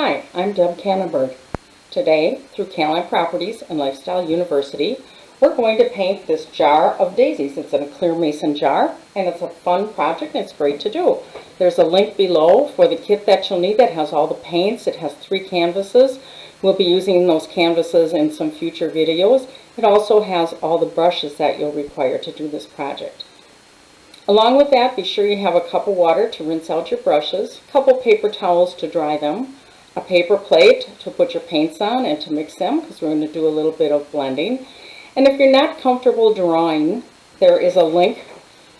Hi, I'm Deb Kannenberg. Today, through Caroline Properties and Lifestyle University, we're going to paint this jar of daisies. It's in a clear mason jar, and it's a fun project and it's great to do. There's a link below for the kit that you'll need that has all the paints. It has 3 canvases. We'll be using those canvases in some future videos. It also has all the brushes that you'll require to do this project. Along with that, be sure you have a cup of water to rinse out your brushes, a couple paper towels to dry them, a paper plate to put your paints on and to mix them, because we're going to do a little bit of blending. And if you're not comfortable drawing, there is a link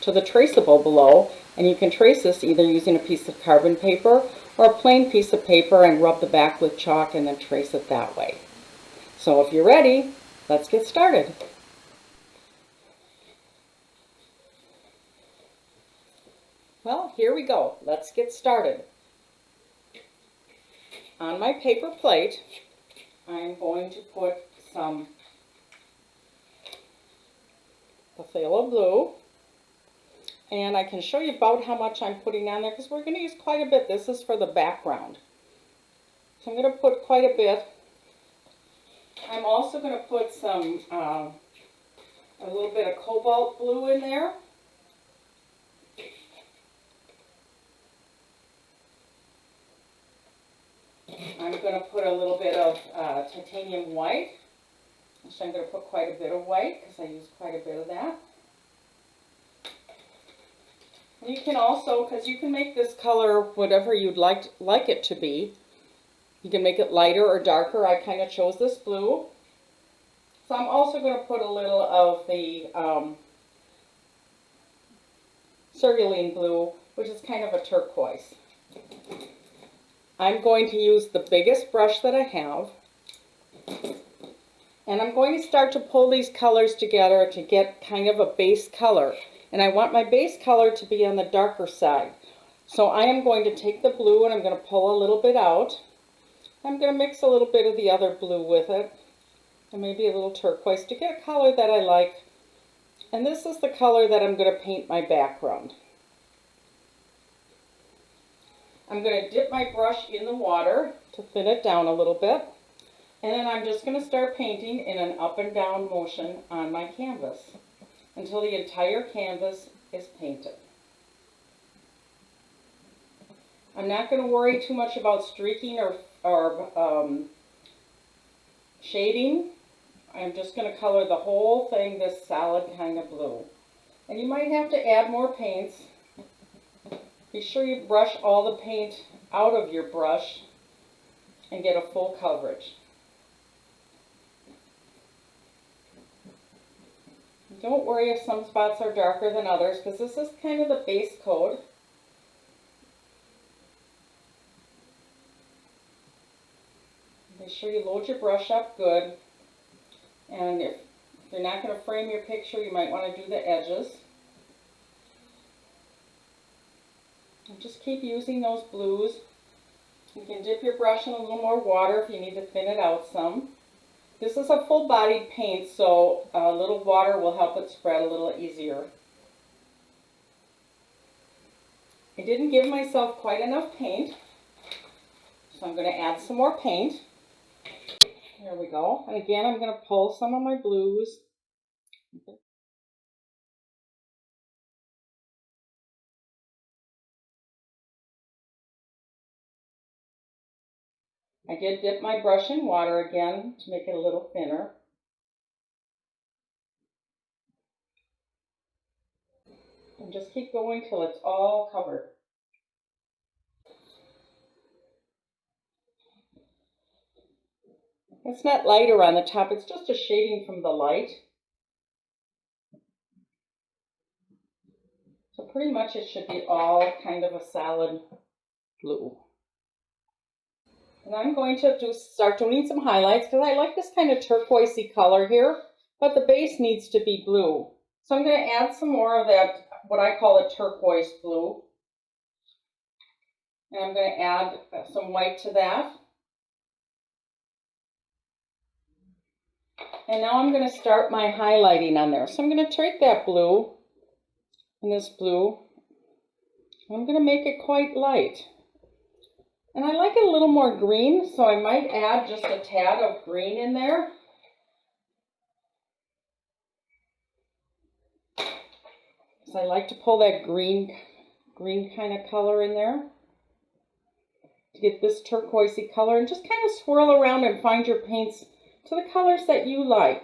to the traceable below, and you can trace this either using a piece of carbon paper or a plain piece of paper and rub the back with chalk and then trace it that way. So if you're ready, let's get started. Well, here we go. Let's get started. On my paper plate, I'm going to put some Phthalo blue, and I can show you about how much I'm putting on there because we're going to use quite a bit. This is for the background. So I'm going to put quite a bit. I'm also going to put some, a little bit of Cobalt blue in there. I'm going to put a little bit of titanium white. Actually, I'm going to put quite a bit of white because I use quite a bit of that. And you can also, because you can make this color whatever you'd like it to be. You can make it lighter or darker. I kind of chose this blue. So I'm also going to put a little of the Cerulean blue, which is kind of a turquoise. I'm going to use the biggest brush that I have, and I'm going to start to pull these colors together to get kind of a base color. And I want my base color to be on the darker side. So I am going to take the blue and I'm going to pull a little bit out. I'm going to mix a little bit of the other blue with it, and maybe a little turquoise to get a color that I like. And this is the color that I'm going to paint my background. I'm going to dip my brush in the water to thin it down a little bit, and then I'm just going to start painting in an up and down motion on my canvas until the entire canvas is painted. I'm not going to worry too much about streaking or shading. I'm just going to color the whole thing this solid kind of blue. And you might have to add more paints. Be sure you brush all the paint out of your brush and get a full coverage. Don't worry if some spots are darker than others, because this is kind of the base coat. Be sure you load your brush up good. And if you're not going to frame your picture, you might want to do the edges. And just keep using those blues. You can dip your brush in a little more water if you need to thin it out some. This is a full-bodied paint, so a little water will help it spread a little easier. I didn't give myself quite enough paint, so I'm going to add some more paint. There we go. And again, I'm going to pull some of my blues. I did dip my brush in water again to make it a little thinner. And just keep going till it's all covered. It's not lighter on the top, it's just a shading from the light. So pretty much it should be all kind of a solid blue. And I'm going to start doing some highlights because I like this kind of turquoisey color here, but the base needs to be blue. So I'm going to add some more of that, what I call a turquoise blue. And I'm going to add some white to that. And now I'm going to start my highlighting on there. So I'm going to take that blue and this blue. I'm going to make it quite light. And I like it a little more green, so I might add just a tad of green in there. So I like to pull that green kind of color in there to get this turquoisey color, and just kind of swirl around and find your paints to the colors that you like.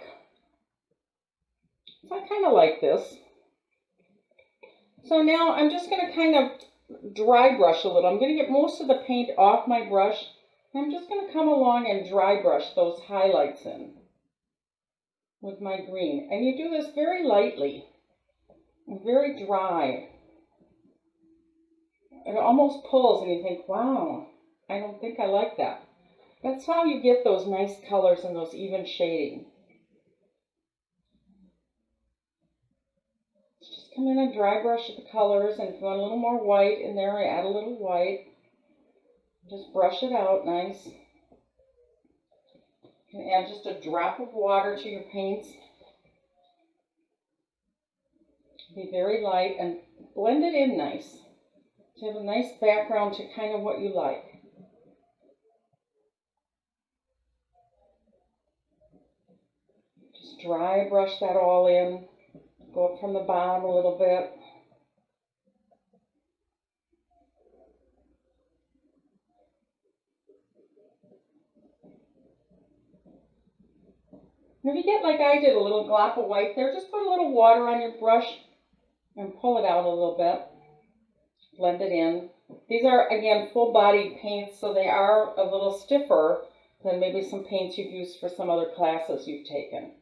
So I kind of like this. So now I'm just going to kind of dry brush a little. I'm going to get most of the paint off my brush. And I'm just going to come along and dry brush those highlights in with my green. And you do this very lightly and very dry. It almost pulls and you think, wow, I don't think I like that. That's how you get those nice colors and those even shading. Just come in and dry brush the colors, and if you want a little more white in there, add a little white. Just brush it out nice. You can add just a drop of water to your paints. Be very light and blend it in nice. So you have a nice background to kind of what you like. Just dry brush that all in. Go up from the bottom a little bit. And if you get, like I did, a little glop of white there, just put a little water on your brush and pull it out a little bit. Blend it in. These are, again, full-bodied paints, so they are a little stiffer than maybe some paints you've used for some other classes you've taken.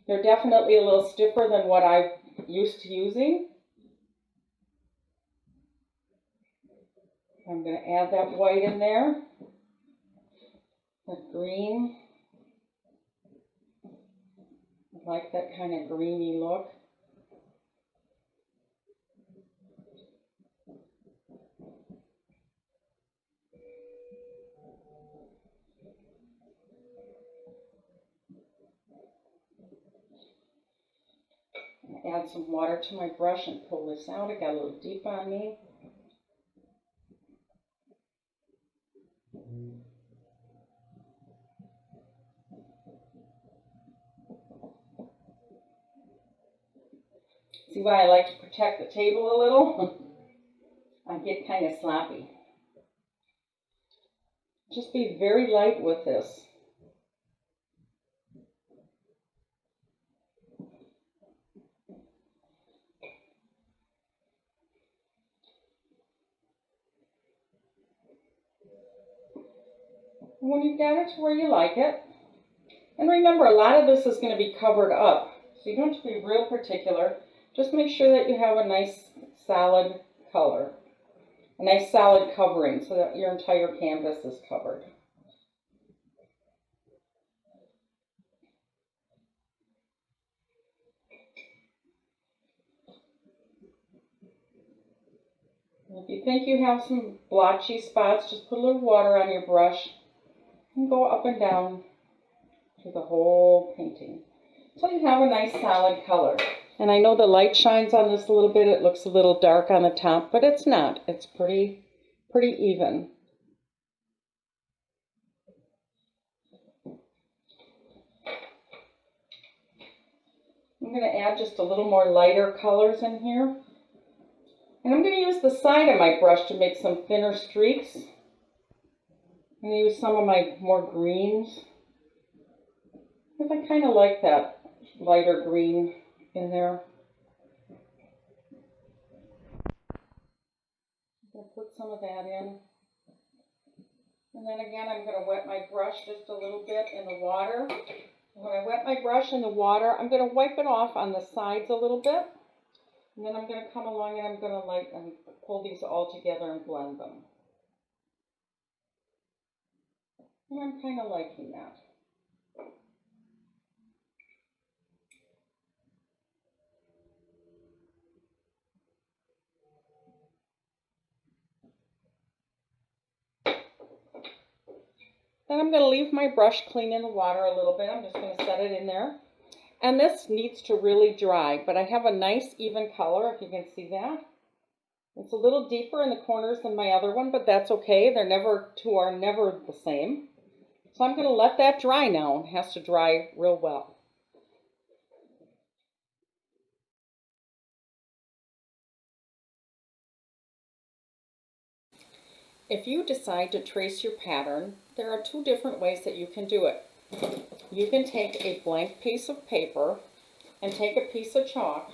They're definitely a little stiffer than what I'm used to using. I'm going to add that white in there, that green. I like that kind of greeny look. Add some water to my brush and pull this out. It got a little deep on me. See why I like to protect the table a little? I get kind of sloppy. Just be very light with this. And when you've got it to where you like it, and remember, a lot of this is going to be covered up, so you don't have to be real particular. Just make sure that you have a nice solid color, a nice solid covering so that your entire canvas is covered. And if you think you have some blotchy spots, just put a little water on your brush and go up and down through the whole painting so you have a nice solid color. And I know the light shines on this a little bit. It looks a little dark on the top, but it's not. It's pretty even. I'm going to add just a little more lighter colors in here. And I'm going to use the side of my brush to make some thinner streaks. I'm going to use some of my more greens, because I kind of like that lighter green in there. I'm going to put some of that in. And then again, I'm going to wet my brush just a little bit in the water. And when I wet my brush in the water, I'm going to wipe it off on the sides a little bit. And then I'm going to come along and I'm going to pull these all together and blend them. And I'm kind of liking that. Then I'm going to leave my brush clean in the water a little bit. I'm just going to set it in there. And this needs to really dry, but I have a nice even color, if you can see that. It's a little deeper in the corners than my other one, but that's okay. Two are never the same. So I'm going to let that dry now. It has to dry real well. If you decide to trace your pattern, there are two different ways that you can do it. You can take a blank piece of paper and take a piece of chalk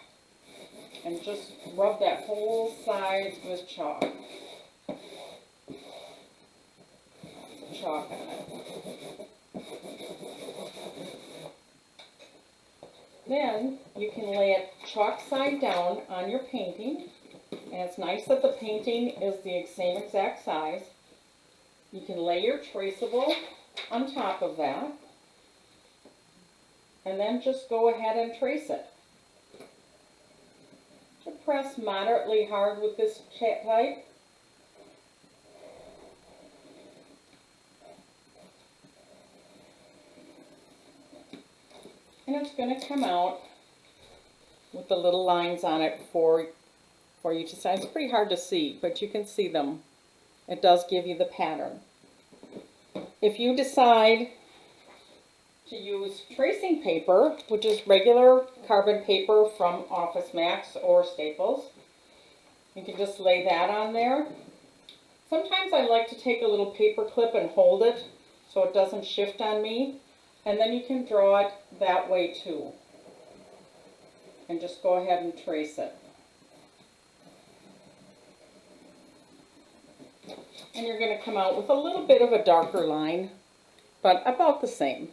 and just rub that whole side with chalk. Chalk on it. Then you can lay it chalk side down on your painting, and it's nice that the painting is the same exact size. You can lay your traceable on top of that, and then just go ahead and trace it. To press moderately hard with this type. And it's going to come out with the little lines on it for you to see. It's pretty hard to see, but you can see them. It does give you the pattern. If you decide to use tracing paper, which is regular carbon paper from Office Max or Staples, you can just lay that on there. Sometimes I like to take a little paper clip and hold it so it doesn't shift on me. And then you can draw it that way too. And just go ahead and trace it. And you're going to come out with a little bit of a darker line, but about the same.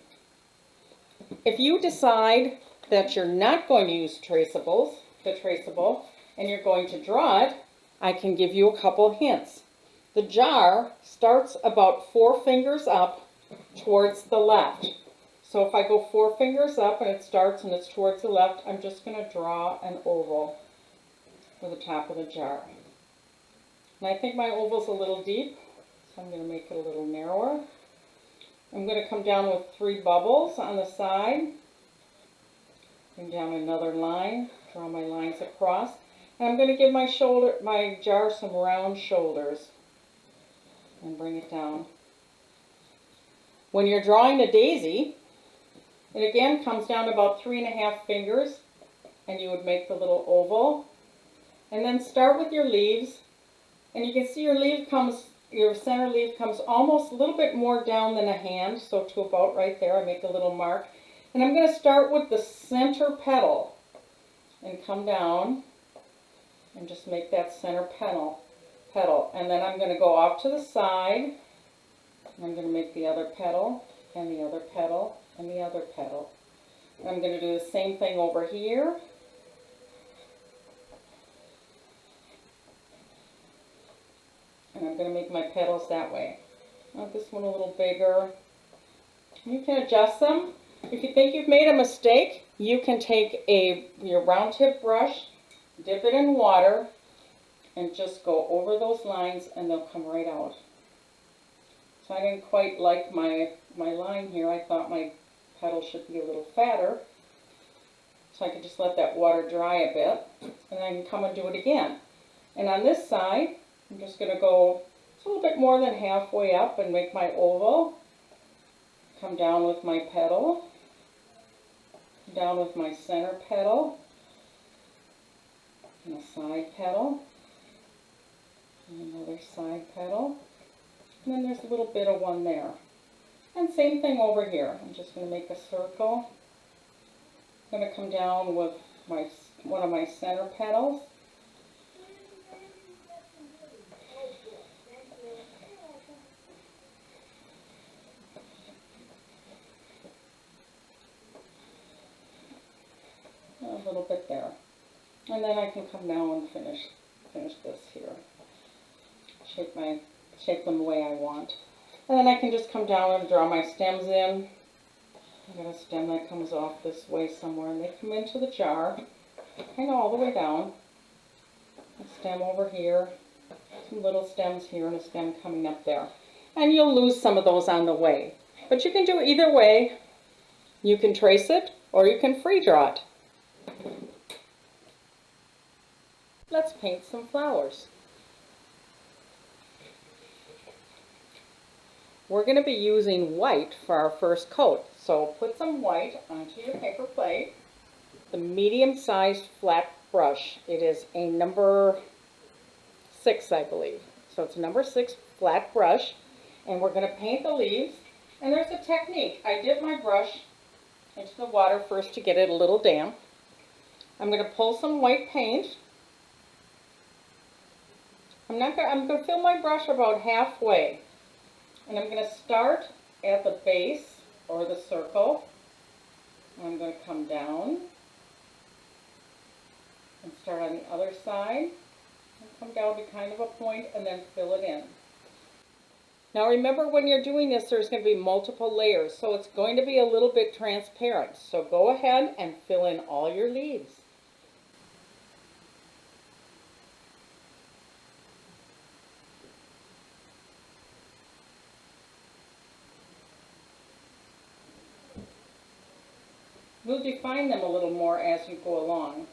If you decide that you're not going to use traceable, and you're going to draw it, I can give you a couple hints. The jar starts about 4 fingers up towards the left. So if I go 4 fingers up and it starts and it's towards the left, I'm just going to draw an oval for the top of the jar. And I think my oval's a little deep, so I'm going to make it a little narrower. I'm going to come down with 3 bubbles on the side. Bring down another line, draw my lines across. And I'm going to give my jar some round shoulders. And bring it down. When you're drawing a daisy, it again comes down about 3.5 fingers, and you would make the little oval. And then start with your leaves, and you can see your center leaf comes almost a little bit more down than a hand, so to about right there, I make a little mark. And I'm going to start with the center petal, and come down, and just make that center petal. And then I'm going to go off to the side, and I'm going to make the other petal, and the other petal, and the other petal. And I'm going to do the same thing over here. And I'm going to make my petals that way. I want this one a little bigger. You can adjust them. If you think you've made a mistake, you can take your round tip brush, dip it in water, and just go over those lines and they'll come right out. So I didn't quite like my line here. I thought my petal should be a little fatter. So I could just let that water dry a bit, and then I can come and do it again. And on this side, I'm just going to go a little bit more than halfway up and make my oval. Come down with my petal, down with my center petal, and a side petal, and another side petal, and then there's a little bit of one there. And same thing over here. I'm just going to make a circle. I'm going to come down with one of my center petals. A little bit there. And then I can come down and finish this here. Shape them the way I want. And then I can just come down and draw my stems in. I've got a stem that comes off this way somewhere, and they come into the jar, kind of all the way down. A stem over here, some little stems here, and a stem coming up there. And you'll lose some of those on the way. But you can do it either way. You can trace it, or you can free draw it. Let's paint some flowers. We're going to be using white for our first coat. So put some white onto your paper plate. The medium-sized flat brush. It is a number 6, I believe. So it's a number 6 flat brush. And we're going to paint the leaves. And there's a technique. I dip my brush into the water first to get it a little damp. I'm going to pull some white paint. I'm going to fill my brush about halfway. And I'm going to start at the base or the circle. And I'm going to come down and start on the other side. And come down to kind of a point and then fill it in. Now remember, when you're doing this, there's going to be multiple layers, so it's going to be a little bit transparent. So go ahead and fill in all your leaves. We'll define them a little more as you go along.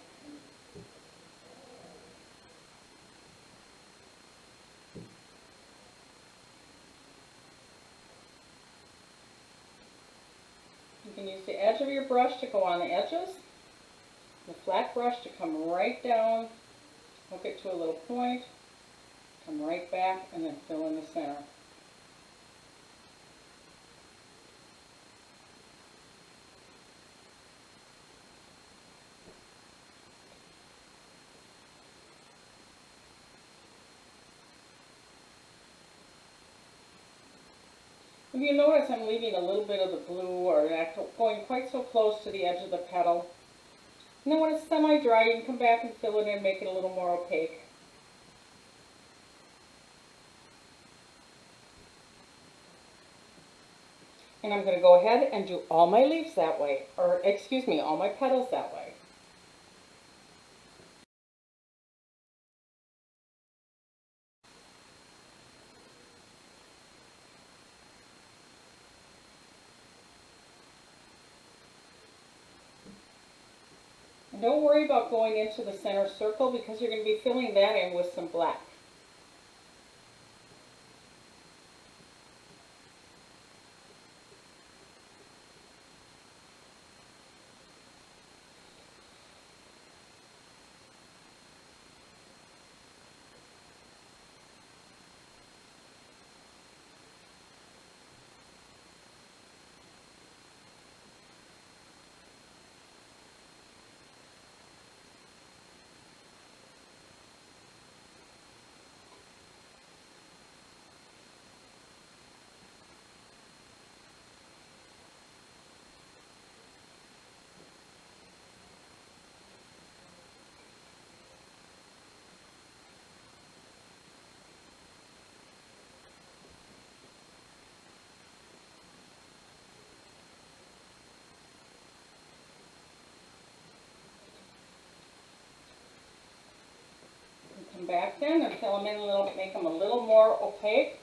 You can use the edge of your brush to go on the edges, the flat brush to come right down, hook it to a little point, come right back, and then fill in the center. If you notice, I'm leaving a little bit of the blue or not going quite so close to the edge of the petal. And then when it's semi-dry, you can come back and fill it in and make it a little more opaque. And I'm going to go ahead and do all my leaves that way, or excuse me, all my petals that way. And don't worry about going into the center circle because you're going to be filling that in with some black. Come back then and fill them in a little bit, make them a little more opaque.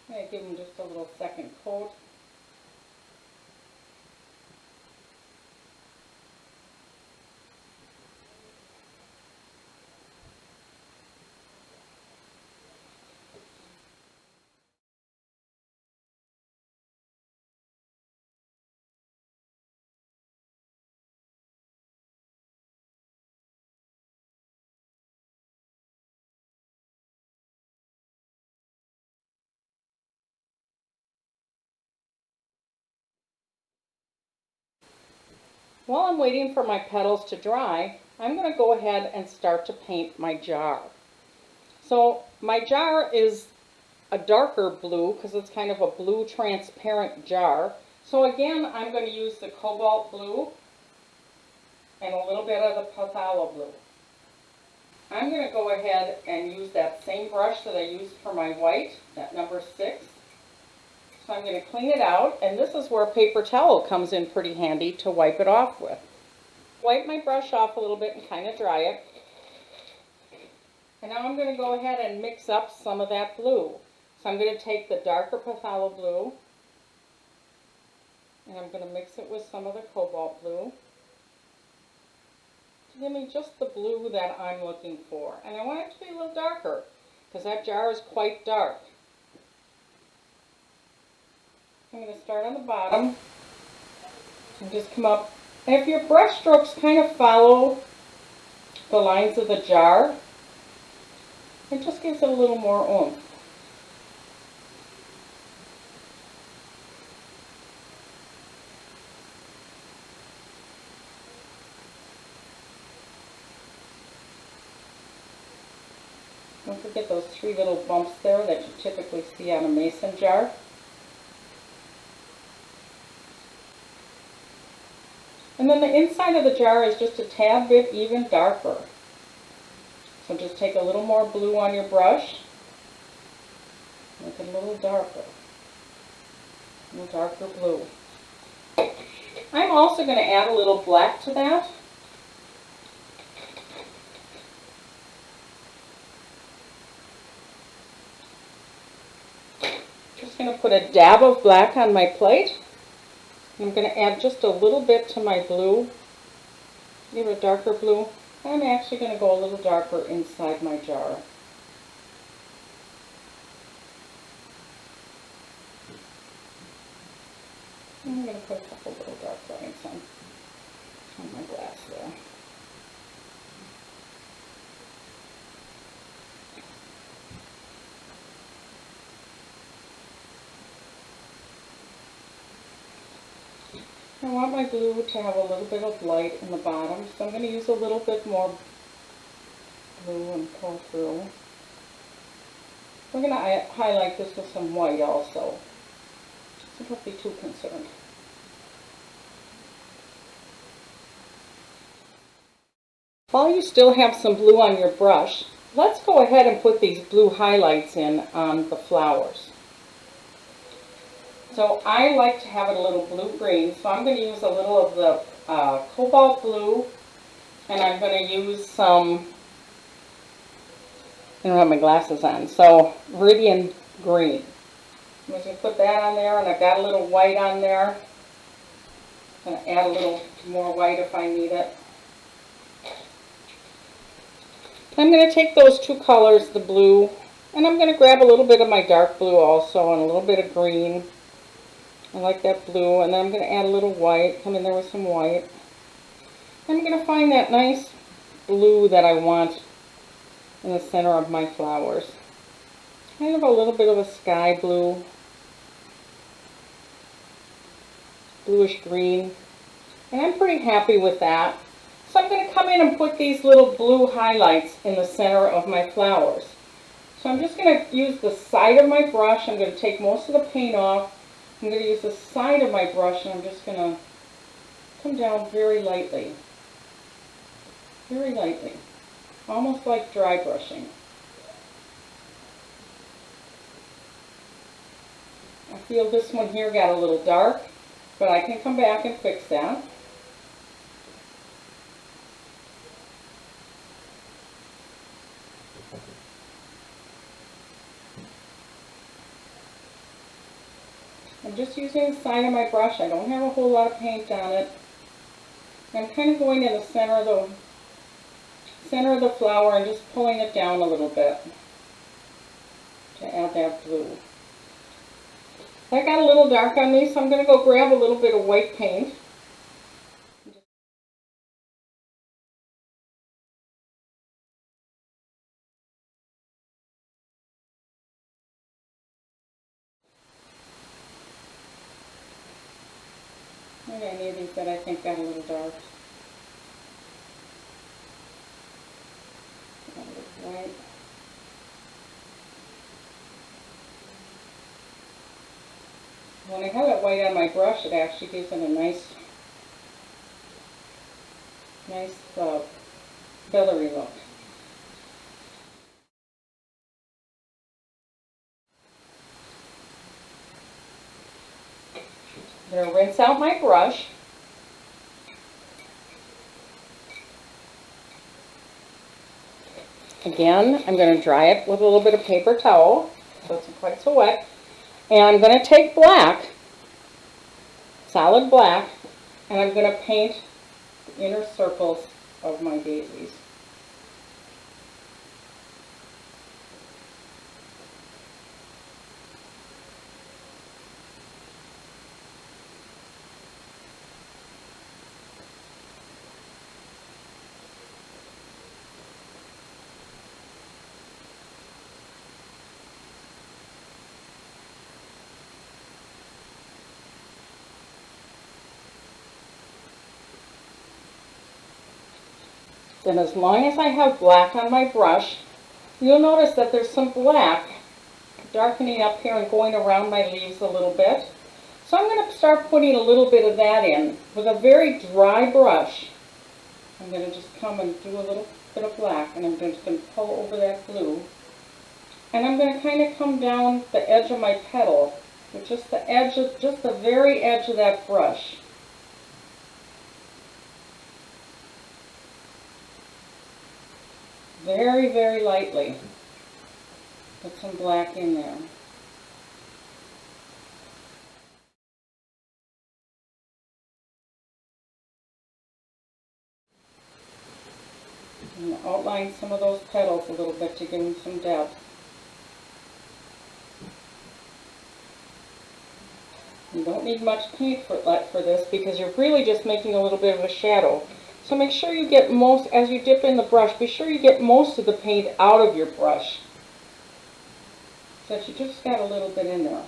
I'm going to give them just a little second coat. While I'm waiting for my petals to dry, I'm going to go ahead and start to paint my jar. So my jar is a darker blue because it's kind of a blue transparent jar. So again, I'm going to use the cobalt blue and a little bit of the phthalo blue. I'm going to go ahead and use that same brush that I used for my white, that number 6. So I'm going to clean it out, and this is where paper towel comes in pretty handy to wipe it off with. Wipe my brush off a little bit and kind of dry it. And now I'm going to go ahead and mix up some of that blue. So I'm going to take the darker phthalo blue, and I'm going to mix it with some of the cobalt blue to give me just the blue that I'm looking for. And I want it to be a little darker because that jar is quite dark. I'm going to start on the bottom and just come up. And if your brush strokes kind of follow the lines of the jar, it just gives it a little more oomph. Don't forget those 3 little bumps there that you typically see on a mason jar. And then the inside of the jar is just a tad bit even darker. So just take a little more blue on your brush, make it a little darker blue. I'm also going to add a little black to that. Just going to put a dab of black on my plate. I'm going to add just a little bit to my blue, give it a darker blue. I'm actually going to go a little darker inside my jar. I'm going to put a couple little dark lines on my glass there. I want my blue to have a little bit of light in the bottom, so I'm going to use a little bit more blue and pull through. We're going to highlight this with some white also, so don't be too concerned. While you still have some blue on your brush, let's go ahead and put these blue highlights in on the flowers. So I like to have it a little blue-green, so I'm going to use a little of the cobalt blue, and I'm going to use some, I don't have my glasses on, so Viridian green. I'm just going to put that on there, and I've got a little white on there. I'm going to add a little more white if I need it. I'm going to take those 2 colors, the blue, and I'm going to grab a little bit of my dark blue also, and a little bit of green. I like that blue, and then I'm going to add a little white, come in there with some white. I'm going to find that nice blue that I want in the center of my flowers. Kind of a little bit of a sky blue, bluish green, and I'm pretty happy with that. So I'm going to come in and put these little blue highlights in the center of my flowers. So I'm just going to use the side of my brush. I'm going to take most of the paint off. I'm going to use the side of my brush, and I'm just going to come down very lightly, almost like dry brushing. I feel this one here got a little dark, but I can come back and fix that. I'm just using the side of my brush. I don't have a whole lot of paint on it. I'm kind of going in the center of the flower and just pulling it down a little bit to add that blue. That got a little dark on me, so I'm going to go grab a little bit of white paint. Maybe any of these that I think got a little dark. Got a little white. When I have it white on my brush, it actually gives it a nice feathery look. I'm going to rinse out my brush. Again, I'm going to dry it with a little bit of paper towel so it's not quite so wet. And I'm going to take black, solid black, and I'm going to paint the inner circles of my daisies. Then as long as I have black on my brush, you'll notice that there's some black darkening up here and going around my leaves a little bit. So I'm going to start putting a little bit of that in. With a very dry brush, I'm going to just come and do a little bit of black, and I'm just going to pull over that blue. And I'm going to kind of come down the edge of my petal with just the edge of, just the very edge of that brush. Very, very lightly. Put some black in there. And outline some of those petals a little bit to give them some depth. You don't need much paint for this because you're really just making a little bit of a shadow. So make sure you get most, as you dip in the brush, be sure you get most of the paint out of your brush. So that you just got a little bit in there.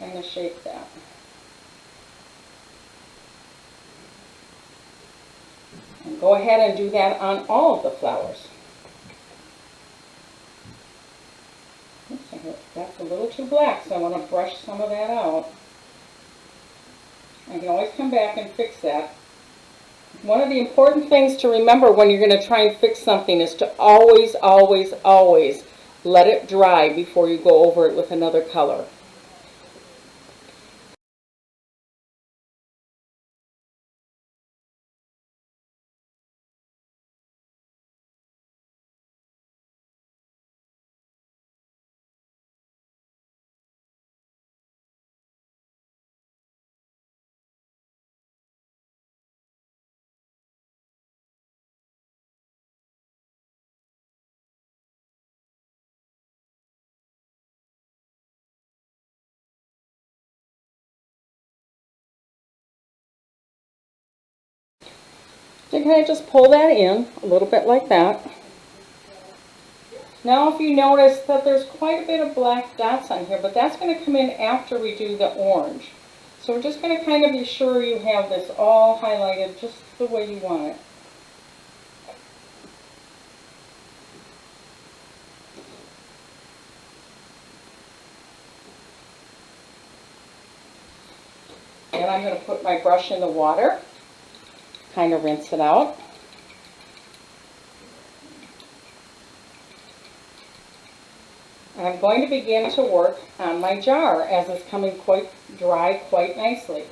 Kind of shape that. And go ahead and do that on all of the flowers. Oops, that's a little too black, so I want to brush some of that out. I can always come back and fix that. One of the important things to remember when you're going to try and fix something is to always, always, always let it dry before you go over it with another color. So kind of just pull that in a little bit like that. Now if you notice that there's quite a bit of black dots on here, but that's going to come in after we do the orange. So we're just going to kind of be sure you have this all highlighted just the way you want it. And I'm going to put my brush in the water, kind of rinse it out. And I'm going to begin to work on my jar as it's coming quite dry quite nicely.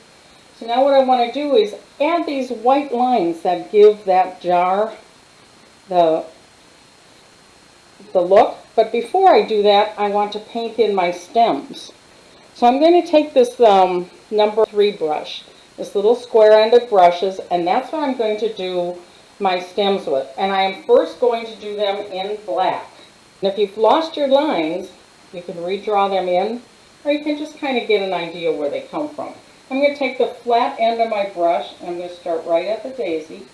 So now what I want to do is add these white lines that give that jar the look. But before I do that, I want to paint in my stems. So I'm going to take this number 3 brush, this little square-ended brushes, and that's what I'm going to do my stems with. And I am first going to do them in black. And if you've lost your lines, you can redraw them in, or you can just kind of get an idea where they come from. I'm going to take the flat end of my brush, and I'm going to start right at the daisy.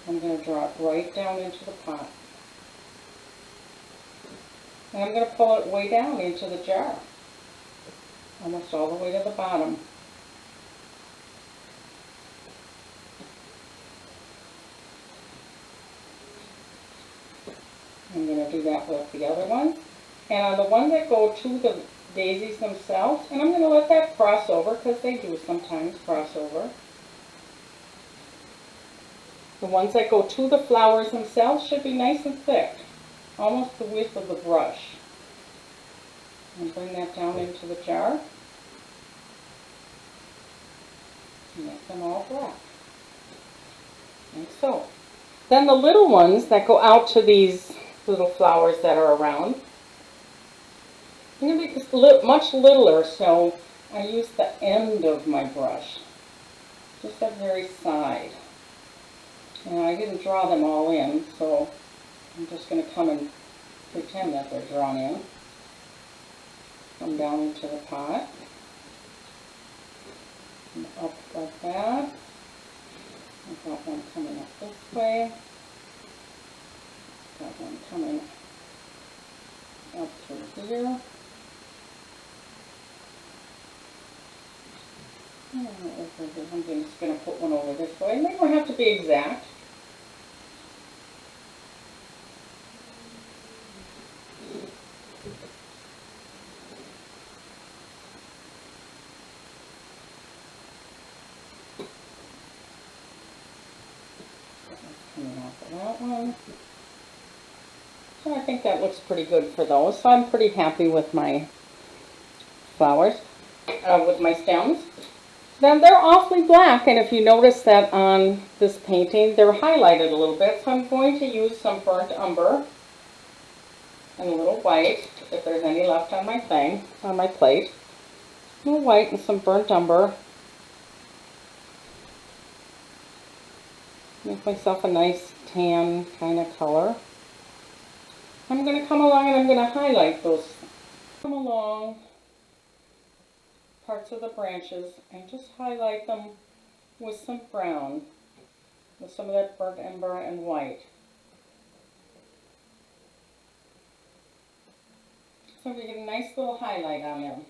I'm going to draw it right down into the pot. And I'm going to pull it way down into the jar, almost all the way to the bottom. I'm going to do that with the other ones. And on the ones that go to the daisies themselves, and I'm going to let that cross over because they do sometimes cross over. The ones that go to the flowers themselves should be nice and thick, almost the width of the brush. And bring that down into the jar. And make them all black. Like so. Then the little ones that go out to these little flowers that are around, I'm going to be much littler, so I use the end of my brush, just that very side. And I didn't draw them all in, so I'm just going to come and pretend that they're drawn in. Come down into the pot, and up like that. I've got one coming up this way. Got one coming up through here. I'm just going to put one over this way. They don't have to be exact. Coming off of that one. So I think that looks pretty good for those. So I'm pretty happy with my flowers, with my stems. Then they're awfully black, and if you notice that on this painting, they're highlighted a little bit. So I'm going to use some burnt umber and a little white, if there's any left on my thing, on my plate. A little white and some burnt umber. Make myself a nice tan kind of color. I'm going to come along and I'm going to highlight those. Come along parts of the branches and just highlight them with some brown, with some of that burnt umber and white. So we get a nice little highlight on them.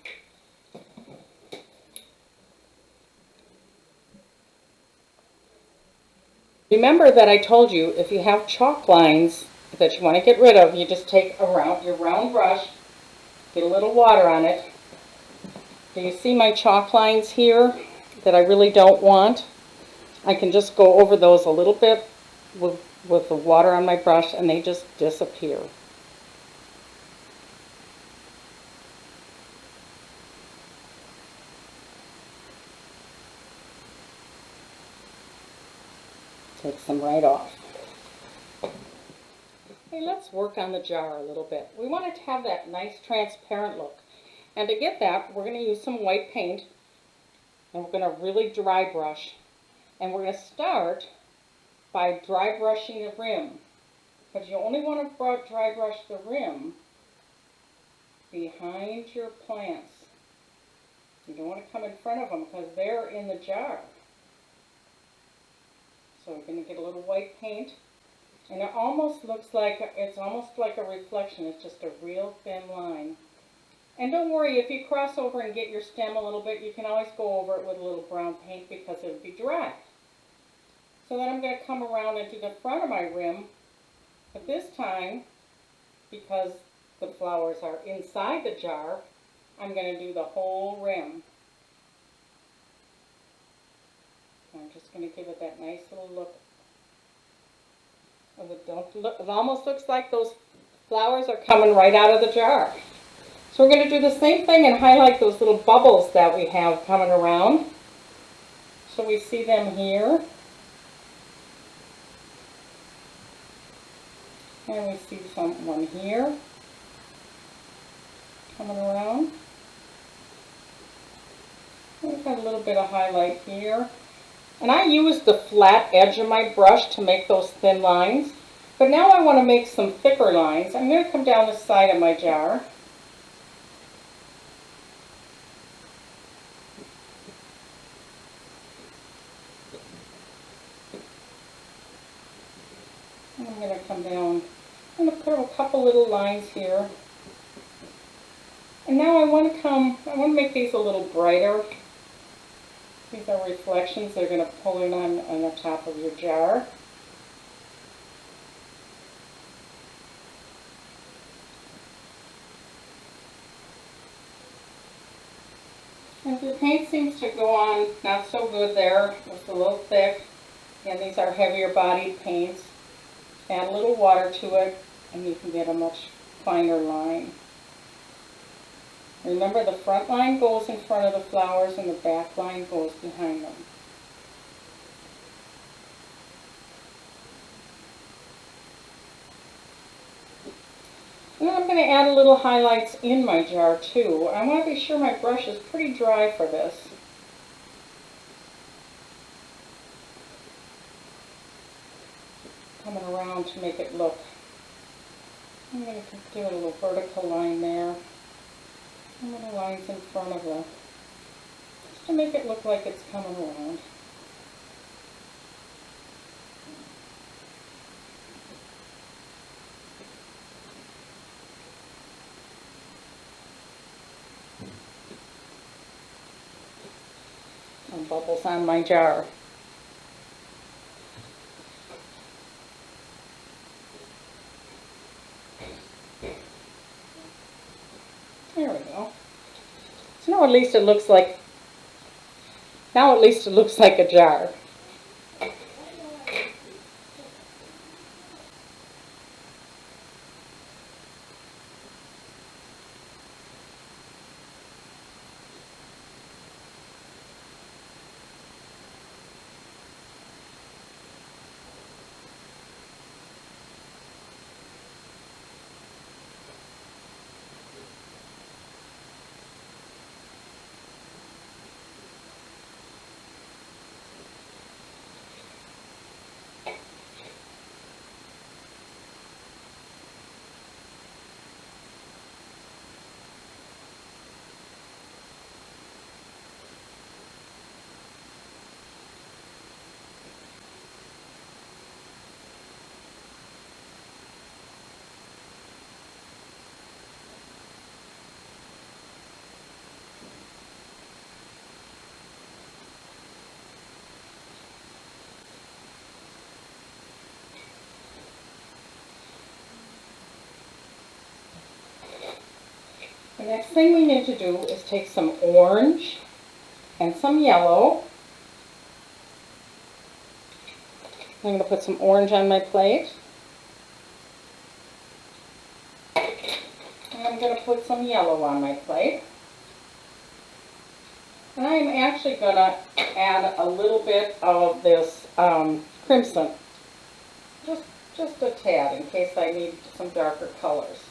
Remember that I told you if you have chalk lines that you want to get rid of, you just take your round brush, get a little water on it. Do you see my chalk lines here that I really don't want? I can just go over those a little bit with the water on my brush and they just disappear. Takes them right off. Okay, let's work on the jar a little bit. We want it to have that nice transparent look. And to get that, we're going to use some white paint, and we're going to really dry brush. And we're going to start by dry brushing the rim. But you only want to dry brush the rim behind your plants. You don't want to come in front of them because they're in the jar. So we're going to get a little white paint. And it almost looks like, it's almost like a reflection. It's just a real thin line. And don't worry, if you cross over and get your stem a little bit, you can always go over it with a little brown paint because it will be dry. So then I'm going to come around and do the front of my rim. But this time, because the flowers are inside the jar, I'm going to do the whole rim. I'm just going to give it that nice little look. It almost looks like those flowers are coming right out of the jar. So we're going to do the same thing and highlight those little bubbles that we have coming around. So we see them here. And we see one here coming around. We've got a little bit of highlight here. And I use the flat edge of my brush to make those thin lines. But now I want to make some thicker lines. I'm going to come down the side of my jar. And I'm going to come down. I'm going to put a couple little lines here. And now I want to make these a little brighter. These are reflections they're going to pull in on the top of your jar. And if your paint seems to go on not so good there, it's a little thick, and these are heavier bodied paints, add a little water to it and you can get a much finer line. Remember, the front line goes in front of the flowers and the back line goes behind them. And then I'm going to add a little highlights in my jar too. I want to be sure my brush is pretty dry for this. Coming around to make it look. I'm going to do a little vertical line there. And little lines in front of it. Just to make it look like it's coming around. Some bubbles on my jar. There we go. So now at least it looks like a jar. The next thing we need to do is take some orange and some yellow. I'm going to put some orange on my plate. And I'm going to put some yellow on my plate. And I'm actually going to add a little bit of this crimson. Just a tad in case I need some darker colors.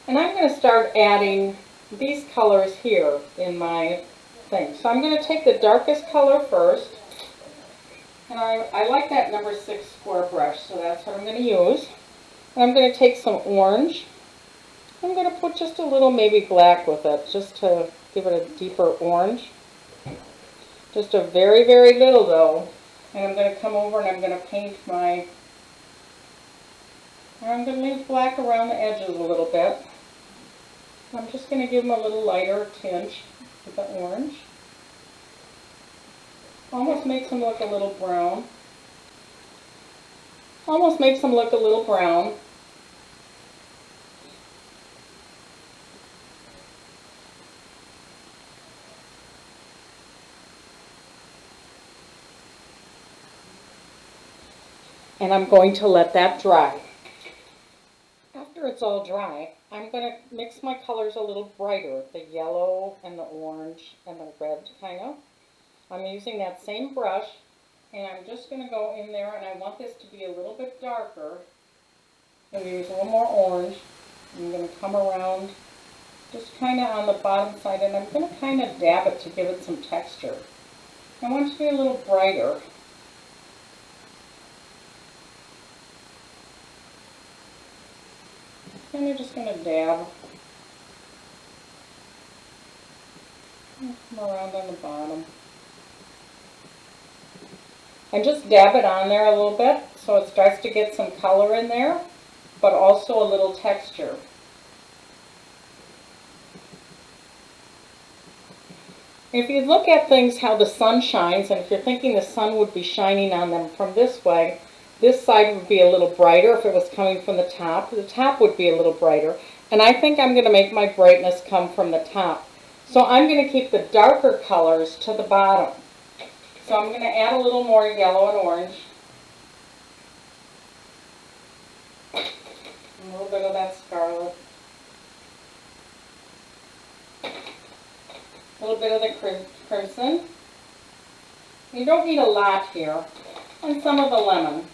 And I'm going to start adding these colors here in my thing. So I'm going to take the darkest color first. And I like that number 6 square brush, so that's what I'm going to use. And I'm going to take some orange. I'm going to put just a little maybe black with it, just to give it a deeper orange. Just a very, very little though. And I'm going to come over and I'm going to paint my... And I'm going to leave black around the edges a little bit. I'm just going to give them a little lighter tinge with the orange. Almost makes them look a little brown. Almost makes them look a little brown. And I'm going to let that dry. After it's all dry, I'm going to mix my colors a little brighter, the yellow and the orange and the red kind of. I'm using that same brush, and I'm just going to go in there, and I want this to be a little bit darker. I'm going to use a little more orange. I'm going to come around just kind of on the bottom side, and I'm going to kind of dab it to give it some texture. I want it to be a little brighter. And you're just going to dab. Come around on the bottom. And just dab it on there a little bit so it starts to get some color in there, but also a little texture. If you look at things how the sun shines, and if you're thinking the sun would be shining on them from this way, this side would be a little brighter if it was coming from the top. The top would be a little brighter. And I think I'm going to make my brightness come from the top. So I'm going to keep the darker colors to the bottom. So I'm going to add a little more yellow and orange. A little bit of that scarlet. A little bit of the crimson. You don't need a lot here. And some of the lemon.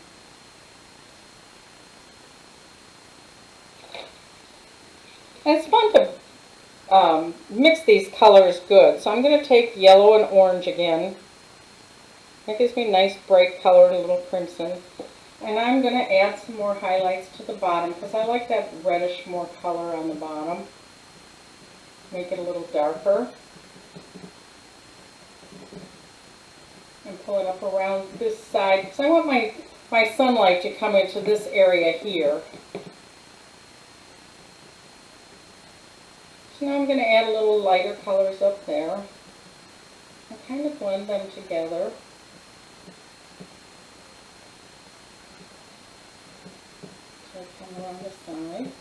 And it's fun to mix these colors good. So I'm going to take yellow and orange again. That gives me a nice bright color and a little crimson. And I'm going to add some more highlights to the bottom because I like that reddish more color on the bottom. Make it a little darker. And pull it up around this side because I want my sunlight to come into this area here. So now I'm going to add a little lighter colors up there and kind of blend them together. So come around the side.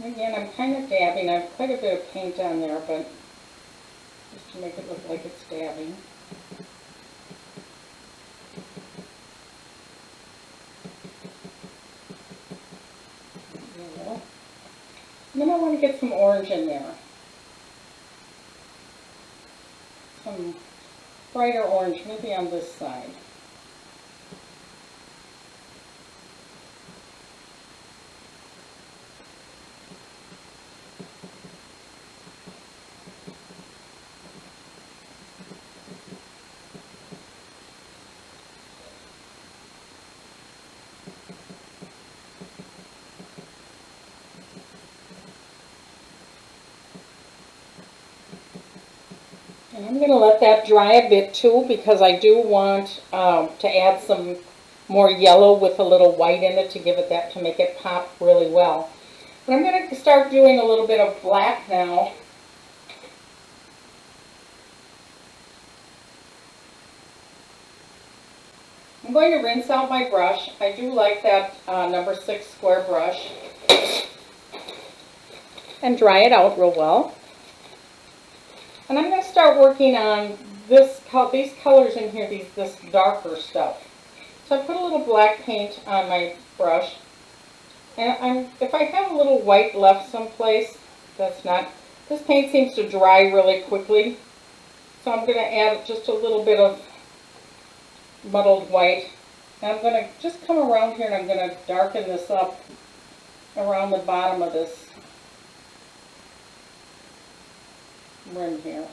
And again, I'm kind of dabbing. I have quite a bit of paint on there, but just to make it look like it's dabbing. And then I want to get some orange in there. Some brighter orange, maybe on this side. And I'm going to let that dry a bit too because I do want to add some more yellow with a little white in it to give it that, to make it pop really well. But I'm going to start doing a little bit of black now. I'm going to rinse out my brush. I do like that number 6 square brush. And dry it out real well. And I'm going to start working on these colors in here, this darker stuff. So I put a little black paint on my brush. And if I have a little white left someplace, this paint seems to dry really quickly. So I'm going to add just a little bit of muddled white. And I'm going to just come around here and I'm going to darken this up around the bottom of this rim here.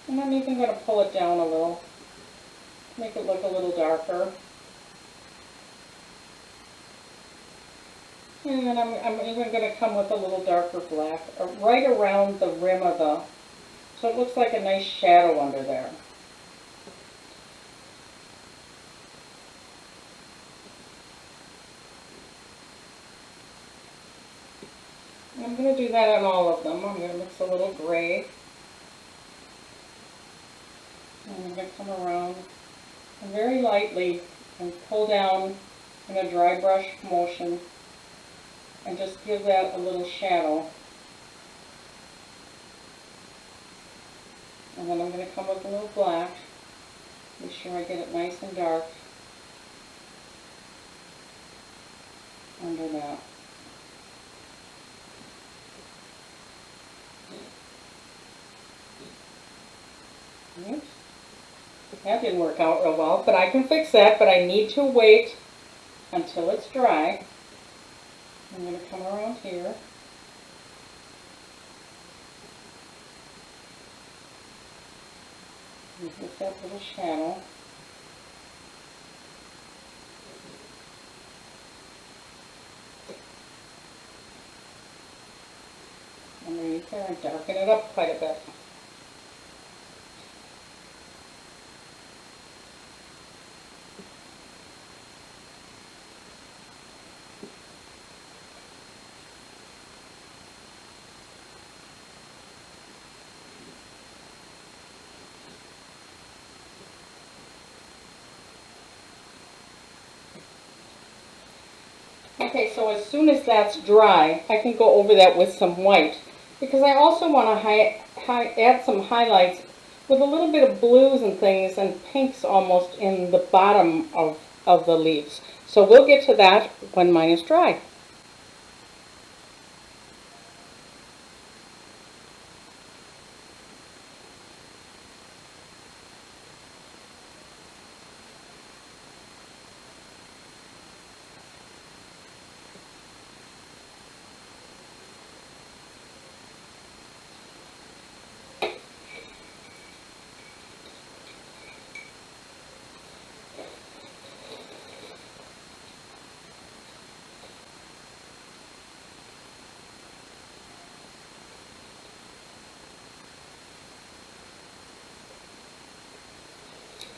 And I'm even going to pull it down a little, make it look a little darker. And then I'm even going to come with a little darker black right around the rim of the, so it looks like a nice shadow under there. And I'm going to do that on all of them. I'm going to mix a little gray. And I'm going to come around and very lightly and pull down in a dry brush motion and just give that a little shadow. And then I'm going to come with a little black. Make sure I get it nice and dark under that. Oops. That didn't work out real well, but I can fix that, but I need to wait until it's dry. I'm going to come around here. And get that little shadow. Underneath there and darken it up quite a bit. Okay, so as soon as that's dry, I can go over that with some white, because I also want to add some highlights with a little bit of blues and things and pinks almost in the bottom of the leaves. So we'll get to that when mine is dry.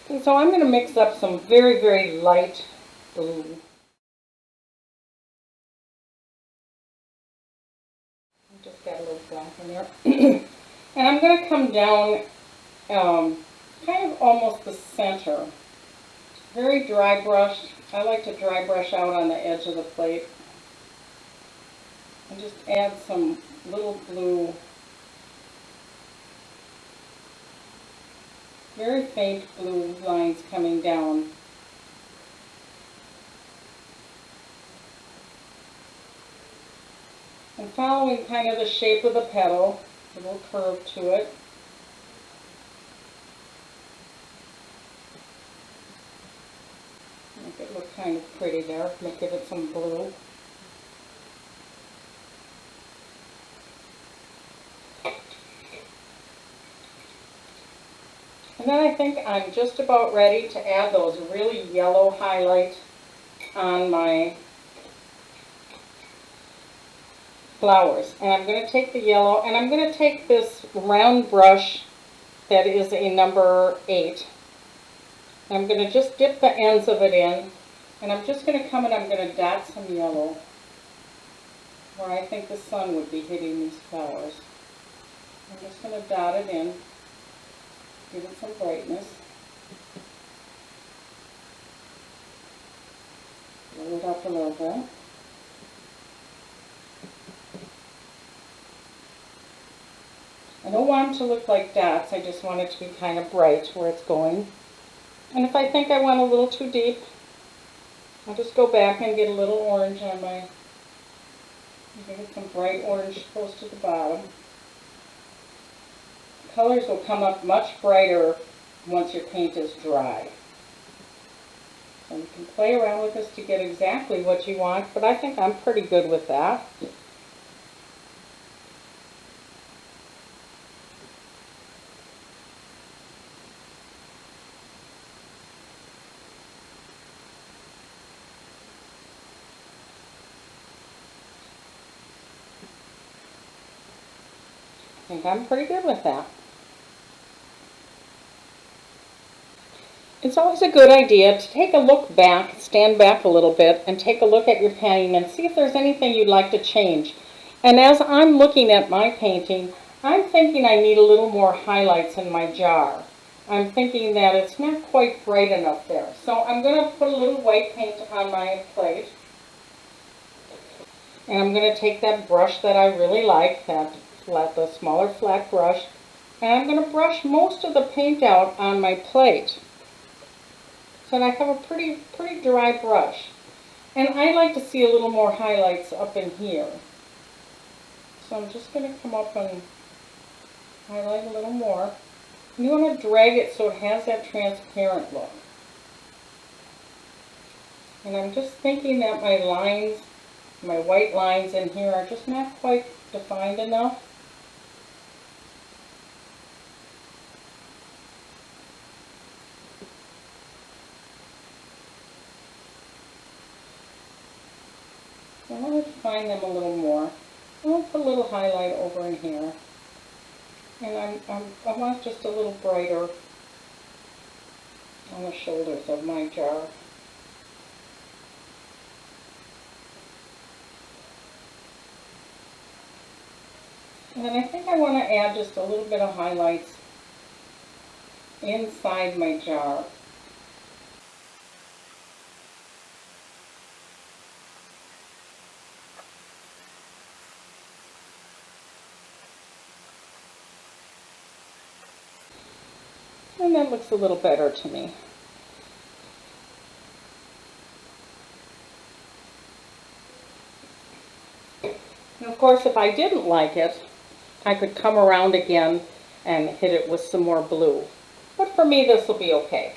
And so I'm going to mix up some very, very light blue. I just got a little black in there. And I'm going to come down kind of almost the center. Very dry brushed. I like to dry brush out on the edge of the plate. And just add some little blue, very faint blue lines coming down. And following kind of the shape of the petal, a little curve to it. Make it look kind of pretty there. Give it some blue. And then I think I'm just about ready to add those really yellow highlights on my flowers. And I'm going to take the yellow, and I'm going to take this round brush that is a number 8. I'm going to just dip the ends of it in, and I'm just going to come and I'm going to dot some yellow where I think the sun would be hitting these flowers. I'm just going to dot it in. Give it some brightness. Roll it up a little bit. I don't want it to look like dots, I just want it to be kind of bright where it's going. And if I think I want a little too deep, I'll just go back and get a little orange on my, give it some bright orange close to the bottom. Colors will come up much brighter once your paint is dry. So you can play around with this to get exactly what you want, but I think I'm pretty good with that. I think I'm pretty good with that. It's always a good idea to take a look back, stand back a little bit, and take a look at your painting and see if there's anything you'd like to change. And as I'm looking at my painting, I'm thinking I need a little more highlights in my jar. I'm thinking that it's not quite bright enough there. So I'm going to put a little white paint on my plate. And I'm going to take that brush that I really like, the smaller flat brush, and I'm going to brush most of the paint out on my plate. So I have a pretty dry brush. And I like to see a little more highlights up in here. So I'm just going to come up and highlight a little more. And you want to drag it so it has that transparent look. And I'm just thinking that my lines, my white lines in here are just not quite defined enough. I want to define them a little more. I'll put a little highlight over in here. And I want just a little brighter on the shoulders of my jar. And then I think I want to add just a little bit of highlights inside my jar. And that looks a little better to me. And of course, if I didn't like it, I could come around again and hit it with some more blue. But for me, this will be okay.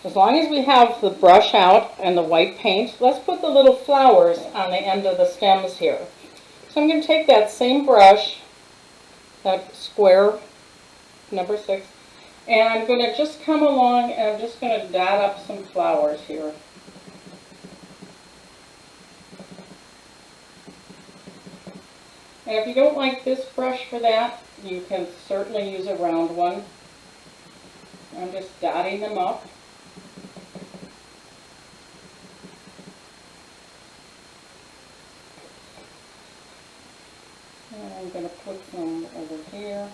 As long as we have the brush out and the white paint, let's put the little flowers on the end of the stems here. So I'm going to take that same brush, that square, number 6, and I'm going to just come along and I'm just going to dot up some flowers here. And if you don't like this brush for that, you can certainly use a round one. I'm just dotting them up. And I'm going to put some over here.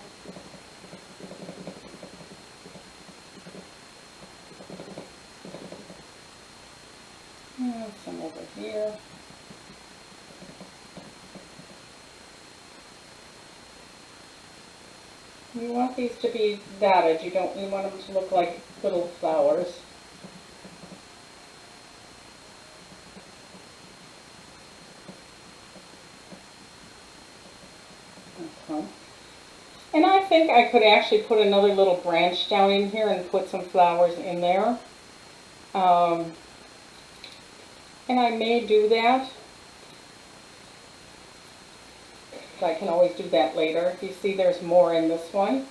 And some over here. You want these to be dotted. You want them to look like little flowers. Okay. And I think I could actually put another little branch down in here and put some flowers in there. And I may do that. I can always do that later. You see there's more in this one.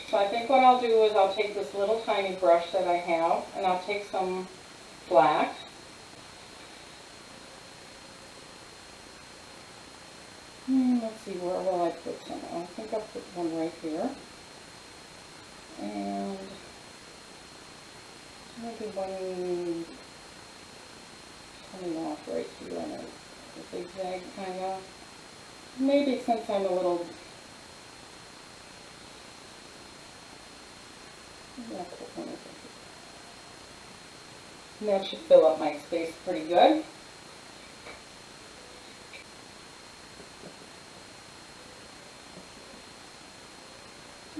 So I think what I'll do is I'll take this little tiny brush that I have and I'll take some black. Let's see, where will I put some? I think I'll put one right here. And maybe one coming off right here on a zigzag kind of. Maybe since I'm a little, I'll put one over here. And that should fill up my space pretty good.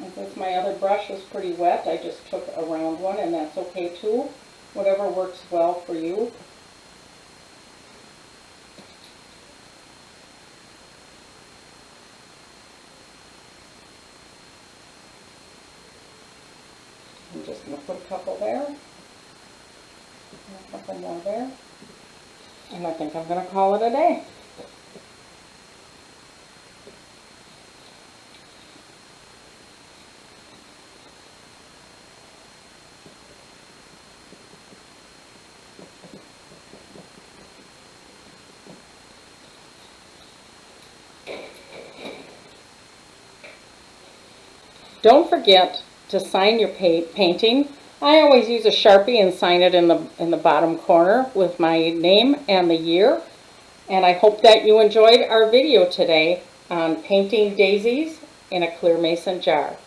And since my other brush was pretty wet, I just took a round one, and that's okay too. Whatever works well for you. I'm just going to put a couple there, and a couple more there, and I think I'm going to call it a day. Don't forget to sign your painting. I always use a Sharpie and sign it in the bottom corner with my name and the year. And I hope that you enjoyed our video today on painting daisies in a clear mason jar.